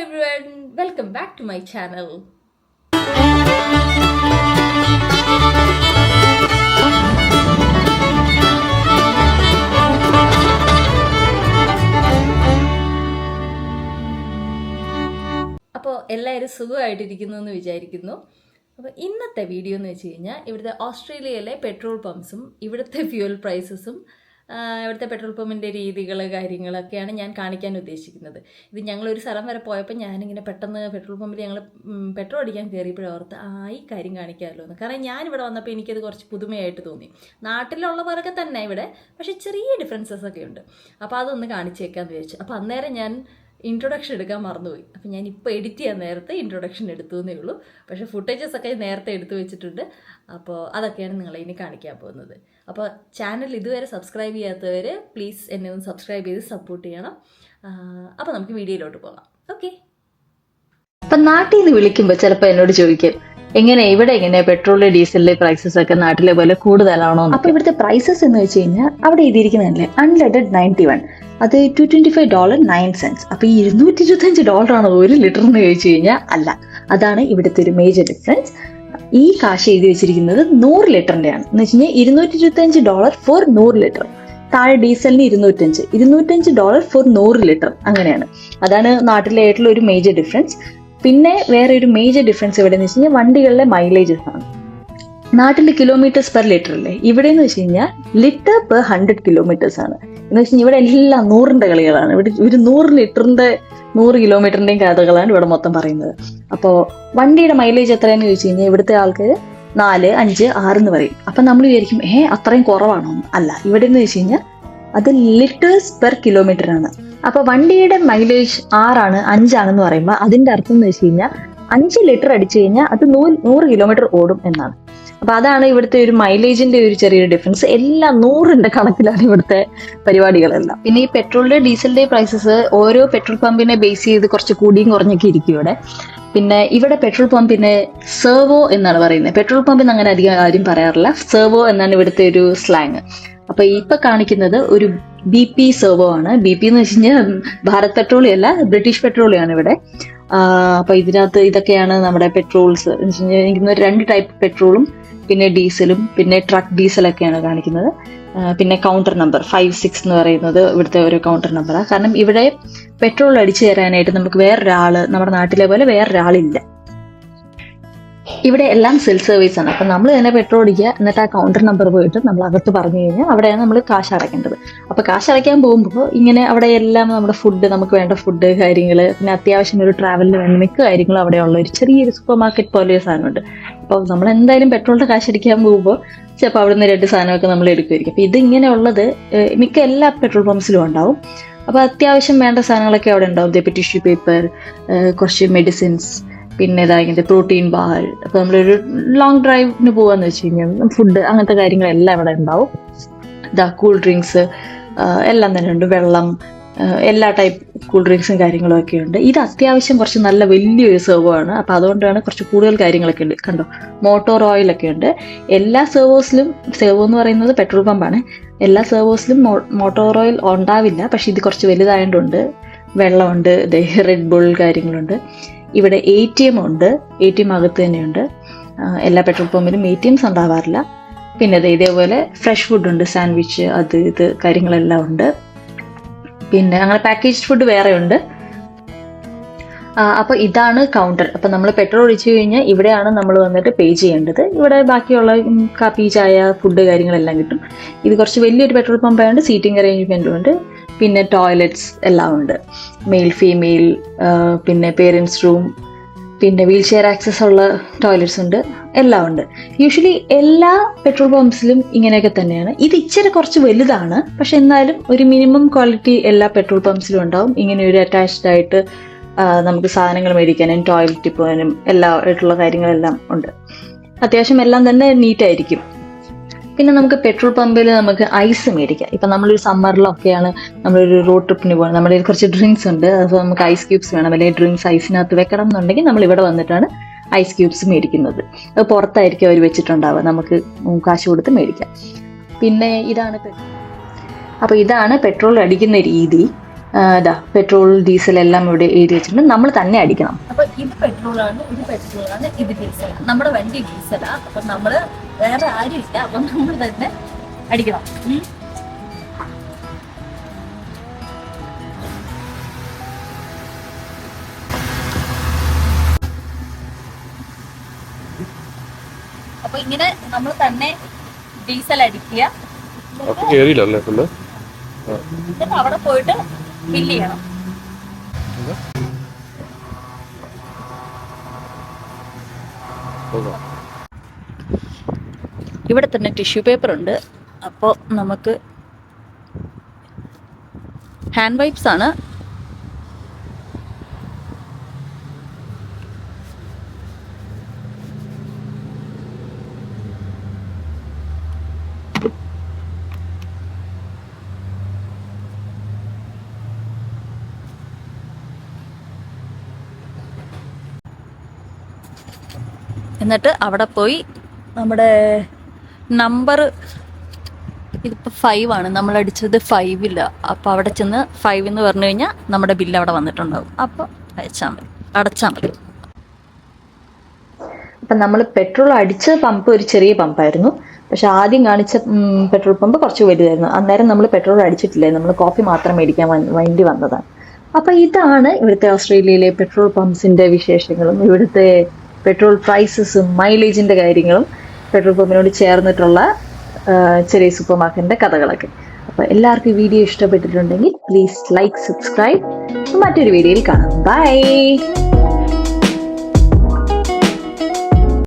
everyone, welcome back to my channel. അപ്പോൾ എല്ലാവരും സുഖമായിട്ടിരിക്കുന്നു എന്ന് വിചാരിക്കുന്നു. അപ്പോൾ ഇന്നത്തെ വീഡിയോ എന്ന് വെച്ച് കഴിഞ്ഞാൽ ഇവിടുത്തെ ഓസ്ട്രേലിയയിലെ പെട്രോൾ പമ്പ്സും ഇവിടുത്തെ ഫ്യൂവൽ പ്രൈസസും ഇവിടുത്തെ പെട്രോൾ പമ്പിൻ്റെ രീതികൾ കാര്യങ്ങളൊക്കെയാണ് ഞാൻ കാണിക്കാൻ ഉദ്ദേശിക്കുന്നത്. ഇത് ഞങ്ങളൊരു സ്ഥലം വരെ പോയപ്പോൾ ഞാനിങ്ങനെ പെട്ടെന്ന് പെട്രോൾ പമ്പിൽ ഞങ്ങൾ പെട്രോൾ അടിക്കാൻ കയറിയപ്പോഴോർത്ത് ഈ കാര്യം കാണിക്കാമല്ലോ എന്ന്. കാരണം ഞാനിവിടെ വന്നപ്പോൾ എനിക്കത് കുറച്ച് പുതുമയായിട്ട് തോന്നി. നാട്ടിലുള്ളവരൊക്കെ തന്നെ ഇവിടെ, പക്ഷേ ചെറിയ ഡിഫറൻസസ് ഒക്കെ ഉണ്ട്. അപ്പോൾ അതൊന്ന് കാണിച്ചേക്കാമെന്ന് വിചാരിച്ചു. അപ്പോൾ അന്നേരം ഞാൻ ഇൻട്രൊഡക്ഷൻ എടുക്കാൻ മറന്നുപോയി. അപ്പോൾ ഞാൻ ഇപ്പോൾ എഡിറ്റ് ചെയ്യാൻ നേരത്തെ ഇൻട്രൊഡക്ഷൻ എടുത്തു എന്നേ ഉള്ളൂ. പക്ഷേ ഫുട്ടേജസ് ഒക്കെ നേരത്തെ എടുത്തു വെച്ചിട്ടുണ്ട്. അപ്പോൾ അതൊക്കെയാണ് നിങ്ങളെ ഇനി കാണിക്കാൻ പോകുന്നത്. അപ്പോൾ ചാനൽ ഇതുവരെ സബ്സ്ക്രൈബ് ചെയ്യാത്തവർ പ്ലീസ് എന്നെ ഒന്ന് സബ്സ്ക്രൈബ് ചെയ്ത് സപ്പോർട്ട് ചെയ്യണം. അപ്പോൾ നമുക്ക് വീഡിയോയിലോട്ട് പോകാം. ഓക്കെ. അപ്പം നാട്ടിൽ നിന്ന് വിളിക്കുമ്പോൾ ചിലപ്പോൾ എന്നോട് ചോദിക്കും, എങ്ങനെ പെട്രോളിലെ ഡീസലിലെ പ്രൈസസ് ഒക്കെ നാട്ടിലെ പോലെ കൂടുതലാണോ? അപ്പൊ ഇവിടുത്തെ പ്രൈസസ് എന്ന് വെച്ച് കഴിഞ്ഞാൽ അവിടെ എഴുതിയിരിക്കുന്നതല്ലേ അൺലെഡഡ് 91, അത് $225.09. അപ്പൊ ഈ $225 ഒരു ലിറ്ററിന് ചോദിച്ചു കഴിഞ്ഞാൽ അല്ല, അതാണ് ഇവിടുത്തെ ഒരു മേജർ ഡിഫറൻസ്. ഈ കാശ് എഴുതി വെച്ചിരിക്കുന്നത് 100 ലിറ്ററിന്റെയാണ്. എന്ന് വെച്ച് കഴിഞ്ഞാൽ $225 ഫോർ 100 ലിറ്റർ. താഴെ ഡീസലിന് $205 ഫോർ 100 ലിറ്റർ, അങ്ങനെയാണ്. അതാണ് നാട്ടിലെ ആയിട്ടുള്ള ഒരു മേജർ ഡിഫറൻസ്. പിന്നെ വേറെ ഒരു മേജർ ഡിഫറൻസ് എവിടെ എന്ന് വെച്ച് കഴിഞ്ഞാൽ വണ്ടികളിലെ മൈലേജസ് ആണ്. നാട്ടിലെ കിലോമീറ്റേഴ്സ് പെർ ലിറ്റർ അല്ലേ, ഇവിടെ എന്ന് വെച്ച് കഴിഞ്ഞാൽ ലിറ്റർ പെർ 100 കിലോമീറ്റേഴ്സ് ആണ്. എന്ന് വെച്ച് കഴിഞ്ഞാൽ ഇവിടെ എല്ലാം 100ന്റെ കളികളാണ്. ഇവിടെ ഒരു 100 ലിറ്ററിന്റെ 100 കിലോമീറ്ററിന്റെയും കഥകളാണ് ഇവിടെ മൊത്തം പറയുന്നത്. അപ്പോൾ വണ്ടിയുടെ മൈലേജ് എത്രയാന്ന് ചോദിച്ചു കഴിഞ്ഞാൽ ഇവിടുത്തെ ആൾക്ക് 4, 5, 6 എന്ന് പറയും. അപ്പൊ നമ്മൾ വിചാരിക്കും അത്രയും കുറവാണോ? അല്ല, ഇവിടെ എന്ന് വെച്ച് കഴിഞ്ഞാൽ അത് ലിറ്റേഴ്സ് പെർ കിലോമീറ്റർ ആണ്. അപ്പൊ വണ്ടിയുടെ മൈലേജ് 6 ആണ് 5 ആണെന്ന് പറയുമ്പോൾ അതിന്റെ അർത്ഥം എന്ന് വെച്ച് കഴിഞ്ഞാൽ 5 ലിറ്റർ അടിച്ചു കഴിഞ്ഞാൽ അത് 100 കിലോമീറ്റർ ഓടും എന്നാണ്. അപ്പൊ അതാണ് ഇവിടുത്തെ ഒരു മൈലേജിന്റെ ഒരു ചെറിയൊരു ഡിഫറൻസ്. എല്ലാം 100ന്റെ കണക്കിലാണ് ഇവിടുത്തെ പരിപാടികളെല്ലാം. പിന്നെ ഈ പെട്രോളിന്റെ ഡീസലിന്റെ പ്രൈസസ് ഓരോ പെട്രോൾ പമ്പിനെ ബേസ് ചെയ്ത് കുറച്ച് കൂടിയും കുറഞ്ഞൊക്കെ ഇരിക്കും ഇവിടെ. പിന്നെ ഇവിടെ പെട്രോൾ പമ്പിനെ സെർവോ എന്നാണ് പറയുന്നത്. പെട്രോൾ പമ്പിന് അങ്ങനെ അധികം ആരും പറയാറില്ല. സെർവോ എന്നാണ് ഇവിടുത്തെ ഒരു സ്ലാങ്. അപ്പൊ ഇപ്പൊ കാണിക്കുന്നത് ഒരു BP സെർവോ ആണ്. BP എന്ന് വെച്ച് കഴിഞ്ഞാൽ ഭാരത് പെട്രോളിയം അല്ല, ബ്രിട്ടീഷ് പെട്രോളിയം ആണ് ഇവിടെ. അപ്പൊ ഇതിനകത്ത് ഇതൊക്കെയാണ് നമ്മുടെ പെട്രോൾസ്. എനിക്ക് 2 ടൈപ്പ് പെട്രോളും പിന്നെ ഡീസലും പിന്നെ ട്രക്ക് ഡീസലൊക്കെയാണ് കാണിക്കുന്നത്. പിന്നെ കൗണ്ടർ നമ്പർ 56 എന്ന് പറയുന്നത് ഇവിടുത്തെ ഒരു കൗണ്ടർ നമ്പറാണ്. കാരണം ഇവിടെ പെട്രോൾ അടിച്ചു തരാനായിട്ട് നമുക്ക് വേറൊരാള്, നമ്മുടെ നാട്ടിലെ പോലെ വേറൊരാളില്ല. ഇവിടെ എല്ലാം സെൽഫ് സർവീസ് ആണ്. അപ്പൊ നമ്മൾ തന്നെ പെട്രോൾ അടിക്കുക, എന്നിട്ട് ആ കൗണ്ടർ നമ്പർ പോയിട്ട് നമ്മൾ അകത്ത് പറഞ്ഞു കഴിഞ്ഞാൽ അവിടെയാണ് നമ്മൾ കാശ് അടയ്ക്കേണ്ടത്. അപ്പൊ കാശ് അടയ്ക്കാൻ പോകുമ്പോൾ ഇങ്ങനെ അവിടെ എല്ലാം നമ്മുടെ ഫുഡ്, നമുക്ക് വേണ്ട ഫുഡ് കാര്യങ്ങൾ, പിന്നെ അത്യാവശ്യം ഒരു ട്രാവലിന് വേണ്ട മിക്ക കാര്യങ്ങളും അവിടെയുള്ള ഒരു ചെറിയൊരു സൂപ്പർ മാർക്കറ്റ് പോലെ ഒരു സാധനമുണ്ട്. അപ്പോൾ നമ്മൾ എന്തായാലും പെട്രോളിന്റെ കാശ് അടിക്കാൻ പോകുമ്പോൾ ചിലപ്പോൾ അവിടെ നിന്ന് 2 സാധനമൊക്കെ നമ്മൾ എടുക്കുമായിരിക്കും. അപ്പൊ ഇത് ഇങ്ങനെയുള്ളത് മിക്ക എല്ലാ പെട്രോൾ പമ്പ്സിലും ഉണ്ടാവും. അപ്പൊ അത്യാവശ്യം വേണ്ട സാധനങ്ങളൊക്കെ അവിടെ ഉണ്ടാവും. ടിഷ്യൂ പേപ്പർ, കുറച്ച് മെഡിസിൻസ്, പിന്നെ ഇങ്ങനത്തെ പ്രോട്ടീൻ ബാർ. അപ്പൊ നമ്മളൊരു ലോങ് ഡ്രൈവിന് പോവാന്ന് വെച്ച് കഴിഞ്ഞാൽ ഫുഡ്, അങ്ങനത്തെ കാര്യങ്ങളെല്ലാം ഇവിടെ ഉണ്ടാവും. കൂൾ ഡ്രിങ്ക്സ് എല്ലാം തന്നെ ഉണ്ട്. വെള്ളം, എല്ലാ ടൈപ്പ് കൂൾ ഡ്രിങ്ക്സും കാര്യങ്ങളും ഒക്കെ ഉണ്ട്. ഇത് അത്യാവശ്യം കുറച്ച് നല്ല വലിയൊരു സെർവോ ആണ്. അപ്പൊ അതുകൊണ്ടാണ് കുറച്ച് കൂടുതൽ കാര്യങ്ങളൊക്കെ ഉണ്ട്. കണ്ടോ, മോട്ടോർ ഓയിൽ ഒക്കെ ഉണ്ട് എല്ലാ സെർവോസിലും. സെർവോ എന്ന് പറയുന്നത് പെട്രോൾ പമ്പാണ്. എല്ലാ സെർവോസിലും മോട്ടോർ ഓയിൽ ഉണ്ടാവില്ല, പക്ഷെ ഇത് കുറച്ച് വലുതായതുകൊണ്ട് വെള്ളമുണ്ട്, റെഡ് ബുൾ കാര്യങ്ങളുണ്ട്. ഇവിടെ ATM ഉണ്ട്. ATM അകത്ത് തന്നെയുണ്ട്. എല്ലാ പെട്രോൾ പമ്പിലും ATMs ഉണ്ടാവാറില്ല. പിന്നെ ഇതേപോലെ ഫ്രഷ് ഫുഡ് ഉണ്ട്, സാൻഡ്വിച്ച്, അത് ഇത് കാര്യങ്ങളെല്ലാം ഉണ്ട്. പിന്നെ അങ്ങനെ പാക്കേജ്ഡ് ഫുഡ് വേറെ ഉണ്ട്. അപ്പൊ ഇതാണ് കൗണ്ടർ. അപ്പൊ നമ്മൾ പെട്രോൾ ഒഴിച്ചു കഴിഞ്ഞാൽ ഇവിടെയാണ് നമ്മൾ വന്നിട്ട് പേ ചെയ്യേണ്ടത്. ഇവിടെ ബാക്കിയുള്ള കാപ്പി, ചായ, ഫുഡ് കാര്യങ്ങളെല്ലാം കിട്ടും. ഇത് കുറച്ച് വലിയൊരു പെട്രോൾ പമ്പായതുകൊണ്ട് സീറ്റിംഗ് അറേഞ്ച്മെന്റും ഉണ്ട്. പിന്നെ ടോയ്ലറ്റ്സ് എല്ലാം ഉണ്ട്, മെയിൽ ഫീമെയിൽ, പിന്നെ പേരൻസ് റൂം, പിന്നെ വീൽ ചെയർ ആക്സസ് ഉള്ള ടോയ്ലറ്റ്സ് ഉണ്ട്, എല്ലാം ഉണ്ട്. യൂഷ്വലി എല്ലാ പെട്രോൾ പമ്പ്സിലും ഇങ്ങനെയൊക്കെ തന്നെയാണ്. ഇത് ഇച്ചിരി കുറച്ച് വലുതാണ്, പക്ഷെ എന്നാലും ഒരു മിനിമം ക്വാളിറ്റി എല്ലാ പെട്രോൾ പമ്പ്സിലും ഉണ്ടാവും. ഇങ്ങനെ ഒരു അറ്റാച്ച്ഡ് ആയിട്ട് നമുക്ക് സാധനങ്ങൾ മേടിക്കാനും ടോയ്ലറ്റിൽ പോകാനും എല്ലാ ആയിട്ടുള്ള കാര്യങ്ങളെല്ലാം ഉണ്ട്. അത്യാവശ്യം എല്ലാം തന്നെ നീറ്റായിരിക്കും. പിന്നെ നമുക്ക് പെട്രോൾ പമ്പിൽ നമുക്ക് ഐസ് മേടിക്കാം. ഇപ്പം നമ്മളൊരു സമ്മറിലൊക്കെയാണ് നമ്മളൊരു റോഡ് ട്രിപ്പിന് പോകണം, നമ്മുടെ കുറച്ച് ഡ്രിങ്ക്സ് ഉണ്ട്, അപ്പോൾ നമുക്ക് ഐസ് ക്യൂബ്സ് വേണം, അല്ലെങ്കിൽ ഡ്രിങ്ക്സ് ഐസിനകത്ത് വെക്കണം എന്നുണ്ടെങ്കിൽ നമ്മൾ ഇവിടെ വന്നിട്ടാണ് ഐസ് ക്യൂബ്സ് മേടിക്കുന്നത്. അത് പുറത്തായിരിക്കും അവർ വെച്ചിട്ടുണ്ടാവുക, നമുക്ക് കാശ് കൊടുത്ത് മേടിക്കാം. പിന്നെ ഇതാണ് പെട്രോൾ അടിക്കുന്ന രീതി. പെട്രോൾ ഡീസൽ എല്ലാം ഇവിടെ എഴുതി വെച്ചിട്ടുണ്ട്. നമ്മൾ തന്നെ അടിക്കണം. അപ്പൊ ഇത് പെട്രോളാണ്, ഇത് ഡീസലാണ്. നമ്മുടെ വണ്ടി ഡീസലാ. അപ്പൊ നമ്മള് വേറെ ആരും ഇല്ല, അപ്പൊ നമ്മൾ തന്നെ അടിക്കണം. അപ്പൊ ഇങ്ങനെ നമ്മൾ തന്നെ ഡീസൽ അടിക്കുക, എന്നിട്ട് അവിടെ പോയിട്ട് ബില്ല് ചെയ്യണം. ഇവിടെ തന്നെ ടിഷ്യൂ പേപ്പർ ഉണ്ട്. അപ്പോൾ നമുക്ക് ഹാൻഡ് വൈപ്സ് ആണ്. എന്നിട്ട് അവിടെ പോയി നമ്മുടെ നമ്പർ, ഇതിപ്പോൾ 5 ആണ്, നമ്മൾ അടിച്ചത് 5 അപ്പോൾ അവിടെ ചെന്ന് 5 എന്ന് പറഞ്ഞു കഴിഞ്ഞാൽ നമ്മുടെ ബില്ല് അവിടെ വന്നിട്ടുണ്ടാവും. അപ്പോൾ അയച്ചാൽ മതി, അടച്ചാൽ മതി. അപ്പം നമ്മൾ പെട്രോൾ അടിച്ച പമ്പ് ഒരു ചെറിയ പമ്പായിരുന്നു. പക്ഷെ ആദ്യം കാണിച്ച പെട്രോൾ പമ്പ് കുറച്ച് വലുതായിരുന്നു. അന്നേരം നമ്മൾ പെട്രോൾ അടിച്ചിട്ടില്ല, നമ്മൾ കോഫി മാത്രം മേടിക്കാൻ വേണ്ടി വന്നതാണ്. അപ്പം ഇതാണ് ഇവിടുത്തെ ഓസ്ട്രേലിയയിലെ പെട്രോൾ പമ്പ്സിന്റെ വിശേഷങ്ങളും ഇവിടുത്തെ പെട്രോൾ പ്രൈസസും മൈലേജിന്റെ കാര്യങ്ങളും പെട്രോൾ പമ്പിനോട് ചേർന്നിട്ടുള്ള ചെറിയ സൂപ്പർ മാർക്കറ്റിന്റെ കഥകളൊക്കെ. അപ്പോൾ എല്ലാവർക്കും ഈ വീഡിയോ ഇഷ്ടപ്പെട്ടിട്ടുണ്ടെങ്കിൽ പ്ലീസ് ലൈക്ക്, സബ്സ്ക്രൈബ്. മറ്റൊരു വീഡിയോയിൽ കാണാം. ബൈ.